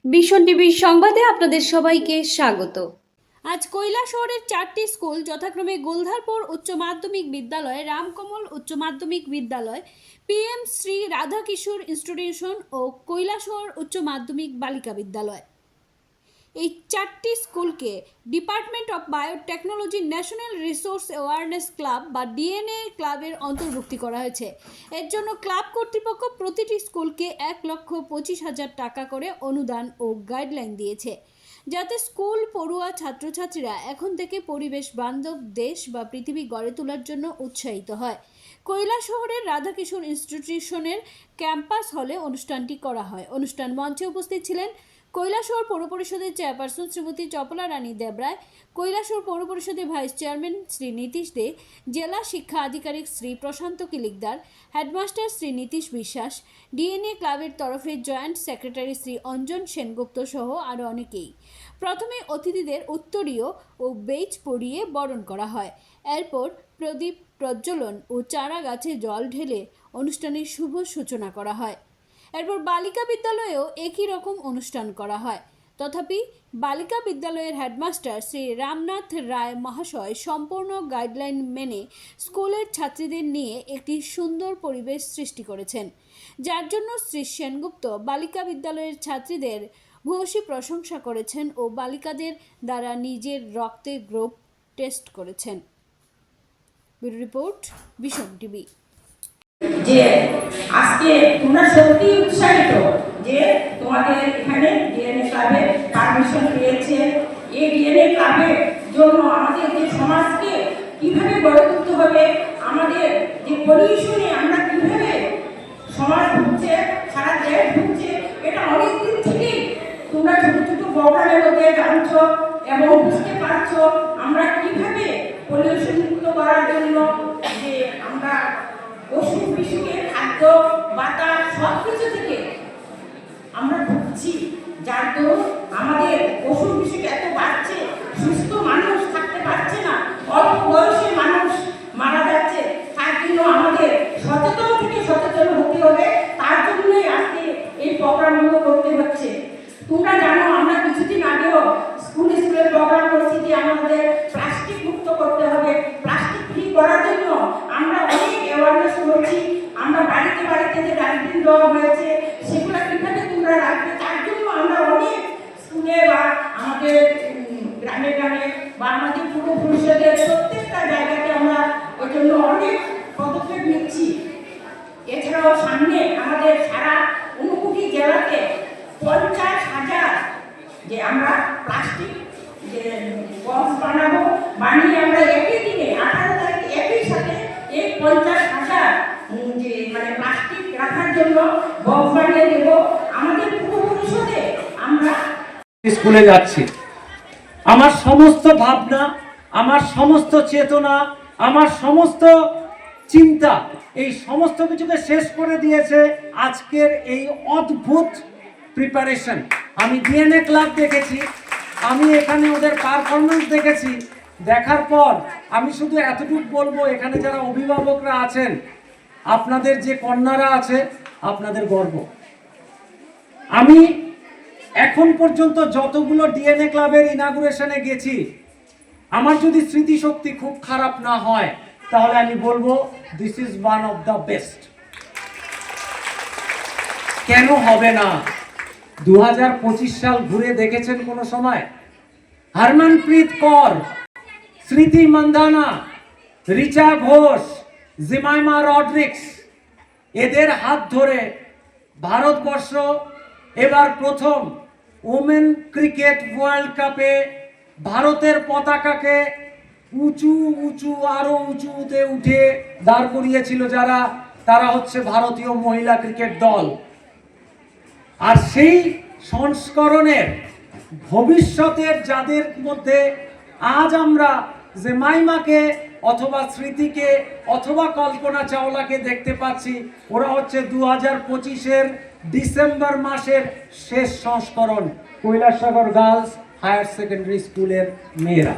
ভীষণ টিভির সংবাদে আপনাদের সবাইকে স্বাগত। আজ কৈলাসহরের 4টি স্কুল যথাক্রমে গোলধারপুর উচ্চ মাধ্যমিক বিদ্যালয়, রামকমল উচ্চ মাধ্যমিক বিদ্যালয়, PM শ্রী রাধাকিশোর ইনস্টিটিউশন ও কৈলাসহর উচ্চ মাধ্যমিক বালিকা বিদ্যালয়, এই 4টি স্কুলকে department of biotechnology national resource awareness club বা DNA ক্লাবের অন্তর্ভুক্তি করা হয়েছে। এর জন্য ক্লাব কর্তৃপক্ষ প্রতিটি স্কুলকে 1,25,000 টাকা করে অনুদান ও গাইডলাইন দিয়েছে, যাতে স্কুল পড়ুয়া ছাত্রছাত্রীরা এখন থেকে পরিবেশ বান্ধব দেশ বা পৃথিবী গড়ে তোলার জন্য উৎসাহিত হয়। কৈলাসহরের রাধাকিশোর ইনস্টিটিউশনের ক্যাম্পাস হলে অনুষ্ঠানটি করা হয়। অনুষ্ঠান মঞ্চে উপস্থিত ছিলেন কৈলাসহর পৌর পরিষদের চেয়ারপারসন শ্রীমতী চপলা রানী দেবরায়, কৈলাসহর পৌর পরিষদের ভাইস চেয়ারম্যান শ্রী নীতিশ দে, জেলা শিক্ষা আধিকারিক শ্রী প্রশান্ত কিলিকদার, হেডমাস্টার শ্রী নীতিশ বিশ্বাস, DNA ক্লাবের তরফে জয়েন্ট সেক্রেটারি শ্রী অঞ্জন সেনগুপ্ত সহ আরও অনেকেই। প্রথমে অতিথিদের উত্তরীয় ও বেজ পরিয়ে বরণ করা হয়। এরপর প্রদীপ প্রজ্বলন ও চারা গাছে জল ঢেলে অনুষ্ঠানের শুভ সূচনা করা হয়। এরপর বালিকা বিদ্যালয়েও একই রকম অনুষ্ঠান করা হয়। তথাপি বালিকা বিদ্যালয়ের হেডমাস্টার শ্রী রামনাথ রায় মহাশয় সম্পূর্ণ গাইডলাইন মেনে স্কুলের ছাত্রীদের নিয়ে একটি সুন্দর পরিবেশ সৃষ্টি করেছেন, যার জন্য শ্রী সেনগুপ্ত বালিকা বিদ্যালয়ের ছাত্রীদের ভূয়সী প্রশংসা করেছেন ও বালিকাদের দ্বারা নিজের রক্তের গ্রুপ টেস্ট করেছেন। ব্যুরো রিপোর্ট, ভীষণ টিভি। যে আজকে তোমরা সত্যি উৎসাহিত যে তোমাদের এখানে DNA ক্লাবে পারমিশন পেয়েছে। এই DNA ক্লাবের জন্য আমাদের যে সমাজকে কিভাবে গড়ে তুলতে হবে, আমাদের যে পলিউশনে আমরা কিভাবে সমাজ ভুগছে, সারা দেশ ভুগছে, এটা অনেক দিন থেকেই তোমরা ছোট ছোট প্রোগ্রামের মধ্যে জানছো এবং বুঝতে পারছো আমরা কিভাবে পলিউশন মুক্ত করার জন্য যে আমরা অসুখ বিসুখের খাদ্য বাতাস সব কিছু থেকে আমরা ভুগছি, যার দরুন আমাদের অসুখ বিসুখ এত বাড়ছে, সুস্থ মানুষ থাকতে পারছে না, অল্প বয়সে মানুষ মারা যাচ্ছে। তার জন্য আমাদের সচেতন থেকে সচেতন হতে হবে, তার জন্যই আজকে এই প্রোগ্রামগুলো করতে হচ্ছে। তোমরা জানো আমরা কিছুদিন আগেও স্কুলে প্রোগ্রাম করেছি যে আমাদের প্লাস্টিক মুক্ত করতে হবে, প্লাস্টিক ফ্রি করার জন্য আমরা অনেক অ্যাওয়ারনেস করছি। আমরা বাড়িতে বাড়িতে যে ডাস্টবিন দেওয়া হয়েছে সেগুলো কিভাবে তোমরা রাখবে, তার জন্য আমরা অনেক স্কুলে বা আমাদের গ্রামে গ্রামে বা আমাদের পূর্ব ভবিষ্যতের প্রত্যেকটা জায়গাতে আমরা ওই জন্য অনেক পদক্ষেপ নিচ্ছি। এছাড়াও সামনে আমাদের সারা 59 জেলাতে 50,000 যে আমরা প্লাস্টিক যে বক্স বানাবো, বানিয়ে আমরা একই দিনে 18 তারিখ একই সাথে এই 50,000 যে মানে প্লাস্টিক রাখার জন্য বক্স বানিয়ে দেব। আমাদের পূর্ব ভবিষ্যতে আমরা স্কুলে যাচ্ছি, আমার সমস্ত ভাবনা, আমার সমস্ত চেতনা, আমার সমস্ত চিন্তা, এই সমস্ত কিছুকে শেষ করে দিয়েছে আজকের এই অদ্ভুত প্রিপারেশন। আমি DNA ক্লাব দেখেছি, আমি এখানে ওদের পারফরমেন্স দেখেছি। দেখার পর আমি শুধু এতটুকু বলবো, এখানে যারা অভিভাবকরা আছেন, আপনাদের যে কন্যারা আছে, আপনাদের গর্ব। আমি এখন পর্যন্ত যতগুলো DNA ক্লাবের ইনাগুরেশনে গেছি, আমার যদি স্মৃতিশক্তি খুব খারাপ না হয় তাহলে আমি বলবো this is one of the best. কেন হবে না? 2025 সাল ঘুরে দেখেছেন কোনো সময়? হরমনপ্রীত কৌর, স্মৃতি মান্ধানা, রিচা ঘোষ, জিমাইমা রডরিক্স, এদের হাত ধরে ভারতবর্ষ এবার প্রথম ওমেন ক্রিকেট ওয়ার্ল্ড কাপে ভারতের পতাকাকে উঁচু উঁচু আরো উঁচুতে উঠে দাঁড় করিয়েছিল যারা, তারা হচ্ছে ভারতীয় মহিলা ক্রিকেট দল। আর সেই সংস্করণের ভবিষ্যতের যাদের মধ্যে আজ আমরা জেমাইমাকে অথবা স্মৃতিকে অথবা কল্পনা চাওলাকে দেখতে পাচ্ছি, ওরা হচ্ছে 2025-এর ডিসেম্বর মাসের শেষ সংস্করণ কৈলাসহর গার্লস হায়ার সেকেন্ডারি স্কুলের মেয়েরা।